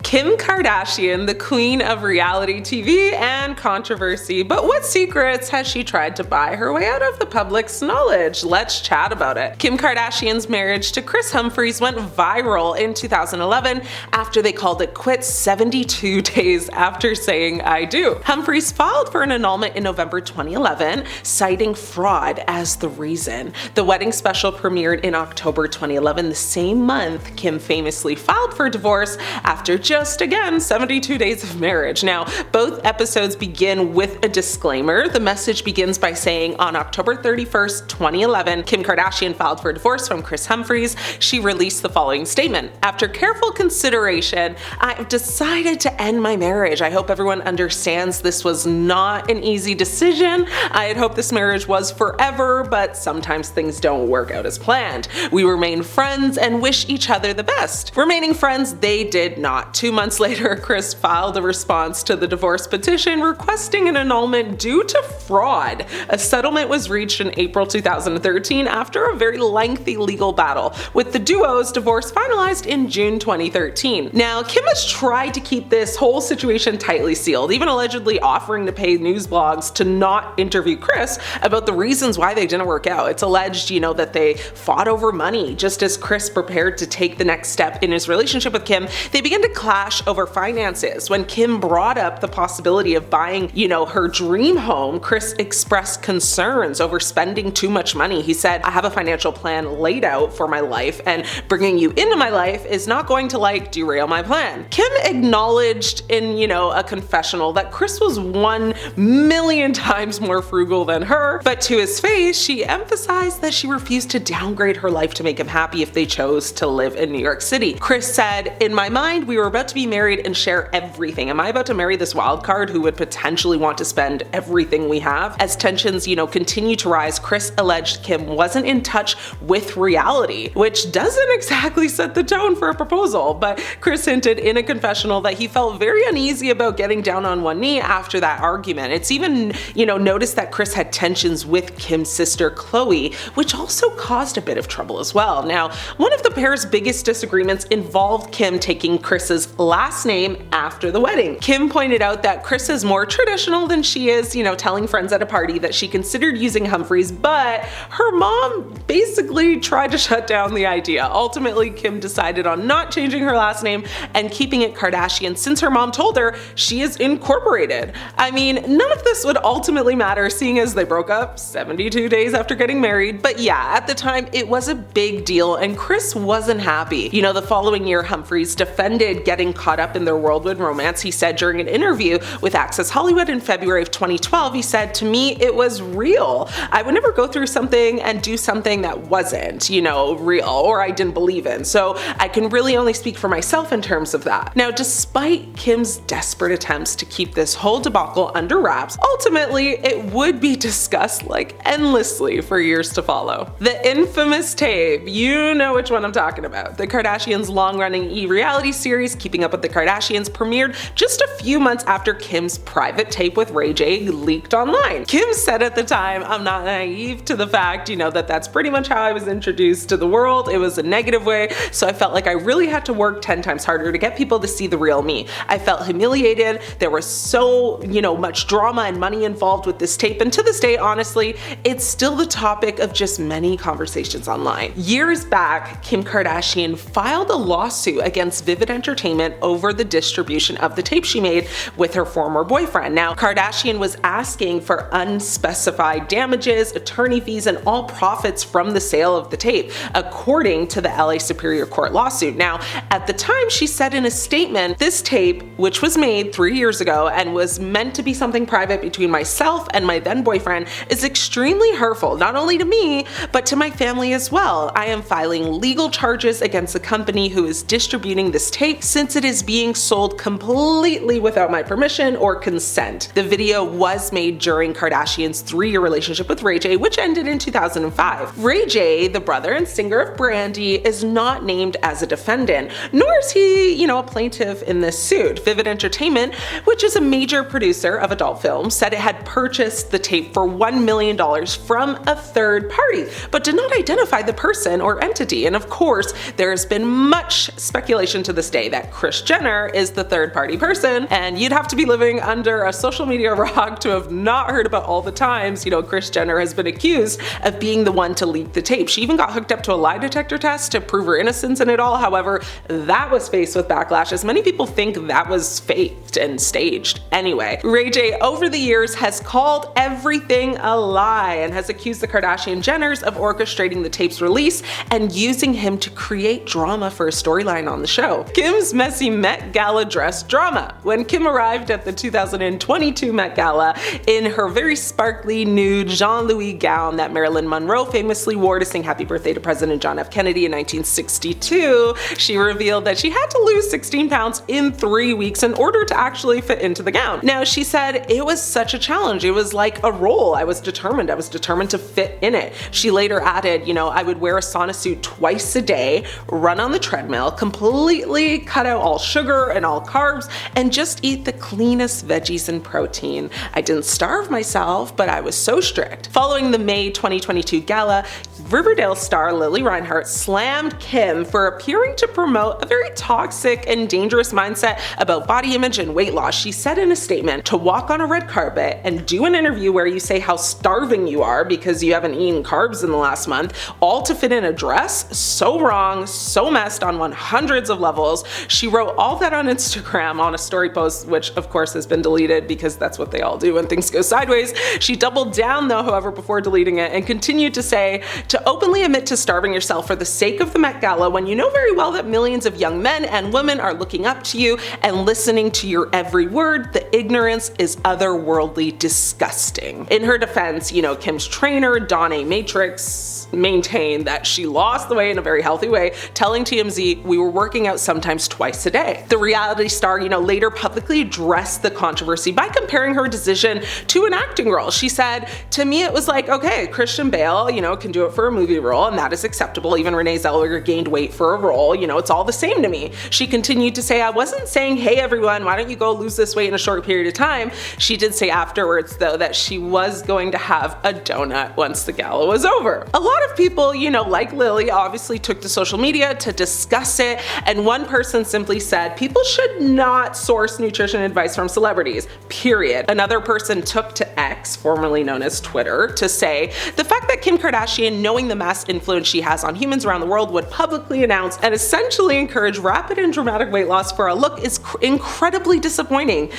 Kim Kardashian, the queen of reality TV and controversy, but what secrets has she tried to buy her way out of the public's knowledge? Let's chat about it. Kim Kardashian's marriage to Kris Humphries went viral in 2011 after they called it quits 72 days after saying "I do." Humphries filed for an annulment in November 2011, citing fraud as the reason. The wedding special premiered in October 2011, the same month Kim famously filed for divorce after just, again, 72 days of marriage. Now, both episodes begin with a disclaimer. The message begins by saying, on October 31st, 2011, Kim Kardashian filed for divorce from Kris Humphries. She released the following statement: "After careful consideration, I have decided to end my marriage. I hope everyone understands this was not an easy decision. I had hoped this marriage was forever, but sometimes things don't work out as planned. We remain friends and wish each other the best." Remaining friends, they did not. 2 months later, Kris filed a response to the divorce petition requesting an annulment due to fraud. A settlement was reached in April 2013 after a very lengthy legal battle, with the duo's divorce finalized in June 2013. Now, Kim has tried to keep this whole situation tightly sealed, even allegedly offering to pay news blogs to not interview Kris about the reasons why they didn't work out. It's alleged, that they fought over money. Just as Kris prepared to take the next step in his relationship with Kim, they began to clash over finances. When Kim brought up the possibility of buying, her dream home, Kris expressed concerns over spending too much money. He said, "I have a financial plan laid out for my life, and bringing you into my life is not going to derail my plan." Kim acknowledged in, a confessional that Kris was 1,000,000 times more frugal than her, but to his face, she emphasized that she refused to downgrade her life to make him happy if they chose to live in New York City. Kris said, "In my mind, we were about to be married and share everything. Am I about to marry this wild card who would potentially want to spend everything we have?" As tensions, continue to rise, Kris alleged Kim wasn't in touch with reality, which doesn't exactly set the tone for a proposal, but Kris hinted in a confessional that he felt very uneasy about getting down on one knee after that argument. It's even, noticed that Kris had tensions with Kim's sister Khloe, which also caused a bit of trouble as well. Now, one of the pair's biggest disagreements involved Kim taking Kris's last name after the wedding. Kim pointed out that Kris is more traditional than she is, telling friends at a party that she considered using Humphries, but her mom basically tried to shut down the idea. Ultimately, Kim decided on not changing her last name and keeping it Kardashian since her mom told her she is incorporated. I mean, none of this would ultimately matter seeing as they broke up 72 days after getting married, but yeah, at the time it was a big deal and Kris wasn't happy. The following year, Humphries defended getting caught up in their whirlwind romance. He said during an interview with Access Hollywood in February of 2012, he said, "To me, it was real. I would never go through something and do something that wasn't, real or I didn't believe in. So I can really only speak for myself in terms of that." Now, despite Kim's desperate attempts to keep this whole debacle under wraps, ultimately it would be discussed endlessly for years to follow. The infamous tape, you know which one I'm talking about. The Kardashians' long-running e-reality series, Keeping Up with the Kardashians, premiered just a few months after Kim's private tape with Ray J leaked online. Kim said at the time, "I'm not naive to the fact, that that's pretty much how I was introduced to the world. It was a negative way, so I felt like I really had to work 10 times harder to get people to see the real me. I felt humiliated. There was so, much drama and money involved with this tape, and to this day, honestly, it's still the topic of just many conversations online." Years back, Kim Kardashian filed a lawsuit against Vivid Entertainment over the distribution of the tape she made with her former boyfriend. Now, Kardashian was asking for unspecified damages, attorney fees, and all profits from the sale of the tape, according to the LA Superior Court lawsuit. Now, at the time, she said in a statement, "This tape, which was made 3 years ago and was meant to be something private between myself and my then boyfriend, is extremely hurtful, not only to me, but to my family as well. I am filing legal charges against the company who is distributing this tape since it is being sold completely without my permission or consent." The video was made during Kardashian's 3-year relationship with Ray J, which ended in 2005. Ray J, the brother and singer of Brandy, is not named as a defendant, nor is he, a plaintiff in this suit. Vivid Entertainment, which is a major producer of adult films, said it had purchased the tape for $1 million from a third party, but did not identify the person or entity. And of course, there has been much speculation to this day that Kris Jenner is the third-party person, and you'd have to be living under a social media rock to have not heard about all the times, Kris Jenner has been accused of being the one to leak the tape. She even got hooked up to a lie detector test to prove her innocence in it all. However, that was faced with backlash, as many people think that was faked and staged. Anyway, Ray J over the years has called everything a lie and has accused the Kardashian-Jenners of orchestrating the tape's release and using him to create drama for a storyline on the show. Kim's messy Met Gala dress drama. When Kim arrived at the 2022 Met Gala in her very sparkly nude Jean-Louis gown that Marilyn Monroe famously wore to sing Happy Birthday to President John F. Kennedy in 1962, she revealed that she had to lose 16 pounds in 3 weeks in order to actually fit into the gown. Now, she said it was such a challenge. It was like a role. I was determined to fit in it. She later added, I would wear a sauna suit twice a day, run on the treadmill, completely cut out all sugar and all carbs, and just eat the cleanest veggies and protein. I didn't starve myself, but I was so strict. Following the May 2022 gala, Riverdale star Lily Reinhart slammed Kim for appearing to promote a very toxic and dangerous mindset about body image and weight loss. She said in a statement, to walk on a red carpet and do an interview where you say how starving you are because you haven't eaten carbs in the last month, all to fit in a dress? So wrong, so messed on hundreds of levels. She wrote all that on Instagram on a story post, which of course has been deleted because that's what they all do when things go sideways. She doubled down though, however, before deleting it, and continued to say, to openly admit to starving yourself for the sake of the Met Gala when you know very well that millions of young men and women are looking up to you and listening to your every word, the ignorance is otherworldly disgusting. In her defense, Kim's trainer, Dawn A. Matrix, maintained that she lost the weight in a very healthy way, telling TMZ, we were working out sometimes twice a day. The reality star, later publicly addressed the controversy by comparing her decision to an acting role. She said, to me it was like, okay, Christian Bale, can do it for a movie role and that is acceptable. Even Renee Zellweger gained weight for a role, it's all the same to me. She continued to say, I wasn't saying, hey everyone, why don't you go lose this weight in a short period of time. She did say afterwards though that she was going to have a donut once the gala was over. A lot of people, like Lily, obviously took to social media to discuss it, and one person simply said, people should not source nutrition advice from celebrities, period. Another person took to X, formerly known as Twitter, to say, the fact that Kim Kardashian, knowing the mass influence she has on humans around the world, would publicly announce and essentially encourage rapid and dramatic weight loss for a look is incredibly disappointing,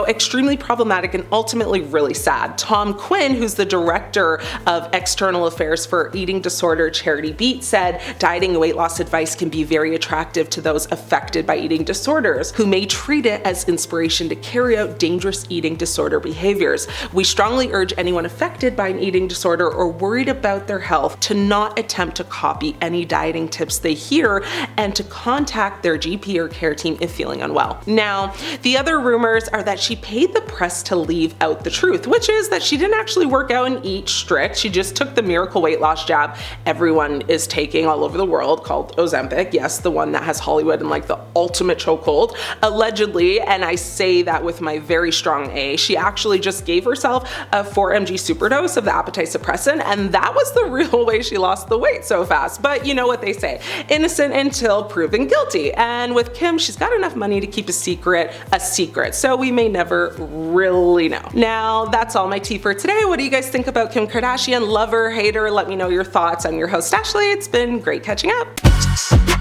extremely problematic and ultimately really sad. Tom Quinn, who's the director of external affairs for eating disorder charity Beat, said dieting and weight loss advice can be very attractive to those affected by eating disorders who may treat it as inspiration to carry out dangerous eating disorder behaviors. We strongly urge anyone affected by an eating disorder or worried about their health to not attempt to copy any dieting tips they hear and to contact their GP or care team if feeling unwell. Now, the other rumors are that she paid the press to leave out the truth, which is that she didn't actually work out and eat strict. She just took the miracle weight loss jab everyone is taking all over the world called Ozempic. Yes, the one that has Hollywood in like the ultimate chokehold, allegedly, and I say that with my very strong A. She actually just gave herself a 4 mg superdose of the appetite suppressant, and that was the real way she lost the weight so fast. But you know what they say, innocent until proven guilty. And with Kim, she's got enough money to keep a secret, so we may never really know. Now, that's all my tea for today. What do you guys think about Kim Kardashian? Lover, hater? Let me know your thoughts. I'm your host, Ashley. It's been great catching up.